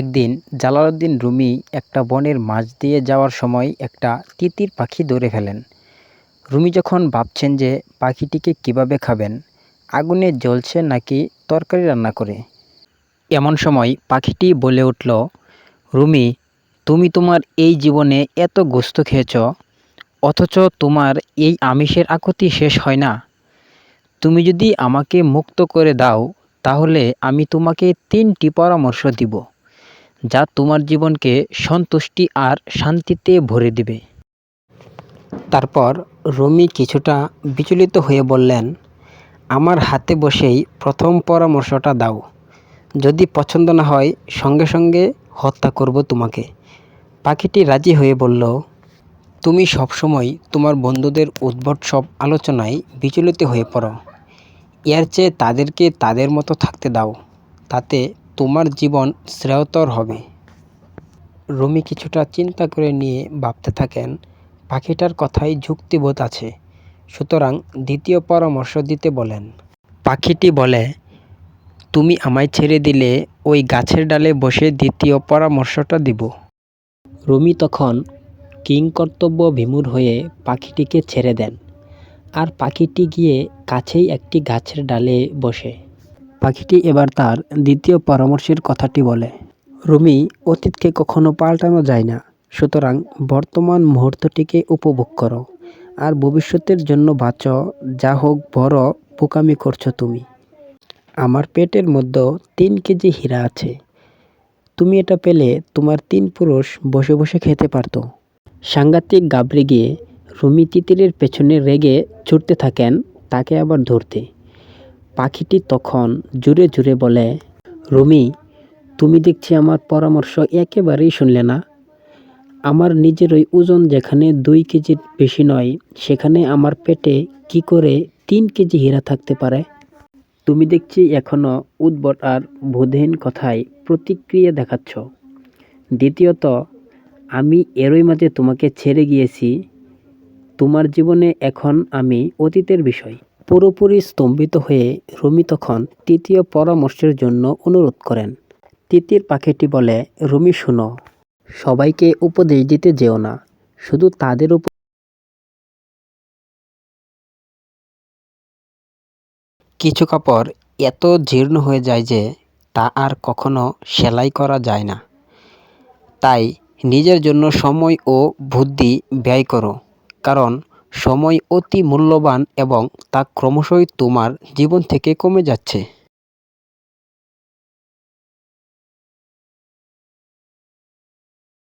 একদিন Jalaluddin Rumi একটা বনের মাঝ দিয়ে যাওয়ার সময় একটা তিতির পাখি ধরে ফেলেন। রুমি যখন ভাবছেন যে পাখিটিকে কিভাবে খাবেন, আগুনে জ্বলছে নাকি তরকারি রান্না করে, এমন সময় পাখিটি বলে উঠল, রুমি, তুমি তোমার এই জীবনে এত গোস্ত খেয়েছ, অথচ তোমার এই আমিষের আকুতি শেষ হয় না। তুমি যদি আমাকে মুক্ত করে দাও, তাহলে আমি তোমাকে 3টি পরামর্শ দিব, যা তোমার জীবনকে সন্তুষ্টি আর শান্তিতে ভরে দিবে। তারপর রুমি কিছুটা বিচলিত হয়ে বললেন, আমার হাতে বসেই প্রথম পরামর্শটা দাও। যদি পছন্দ না হয় সঙ্গে সঙ্গে হত্যা করব তোমাকে। পাখিটি রাজি হয়ে বলল, তুমি সবসময় তোমার বন্ধুদের উদ্ভট সব আলোচনায় বিচলিত হয়ে পড়ো। এর চেয়ে তাদেরকে তাদের মতো থাকতে দাও, তাতে তোমার জীবন শ্রেয়তর হবে। রুমি কিছুটা চিন্তা করে নিয়ে ভাবতে থাকেন, পাখিটার কথায় যুক্তিবোধ আছে, সুতরাং দ্বিতীয় পরামর্শ দিতে বলেন। পাখিটি বলে, তুমি আমায় ছেড়ে দিলে ওই গাছের ডালে বসে দ্বিতীয় পরামর্শটা দিব। রুমি তখন কিংকর্তব্য বিমূঢ় হয়ে পাখিটিকে ছেড়ে দেন, আর পাখিটি গিয়ে কাছেই একটি গাছের ডালে বসে। পাখিটি এবার তার দ্বিতীয় পরামর্শের কথাটি বলে, রুমি, অতীতকে কখনো পাল্টানো যায় না, সুতরাং বর্তমান মুহূর্তটিকে উপভোগ করো, আর ভবিষ্যতের জন্য বাঁচো। যা হোক, বড় বোকামি করছো তুমি। আমার পেটের মধ্যে 3 কেজি হীরা আছে। তুমি এটা পেলে তোমার 3 পুরুষ বসে বসে খেতে পারতো। সাংঘাতিক গাবড়ে গিয়ে রুমি তিতিরের পেছনে রেগে ছুটতে থাকেন তাকে আবার ধরতে। পাখিটি তখন জুড়ে জুড়ে বলে, রুমি, তুমি দেখছি আমার পরামর্শ একেবারেই শুনলে না। আমার নিজেরই ওজন যেখানে 2 কেজির বেশি নয়, সেখানে আমার পেটে কি করে 3 কেজি হীরা থাকতে পারে? তুমি দেখছি এখনো উদ্ভট আর বোধহীন কথায় প্রতিক্রিয়া দেখাচ্ছ। দ্বিতীয়ত, আমি এরই মাঝে তোমাকে ছেড়ে গিয়েছি। তোমার জীবনে এখন আমি অতীতের বিষয়। পুরোপুরি স্তম্ভিত হয়ে রুমি তখন তৃতীয় পরামর্শের জন্য অনুরোধ করেন। তিতির পাখিটি বলে, রুমি শোনো, সবাইকে উপদেশ দিতে যেও না, শুধু তাদের উপর। কিছু কাপড় এত জীর্ণ হয়ে যায় যে তা আর কখনো সেলাই করা যায় না। তাই নিজের জন্য সময় ও বুদ্ধি ব্যয় করো, কারণ সময় অতি মূল্যবান এবং তা ক্রমশই তোমার জীবন থেকে কমে যাচ্ছে।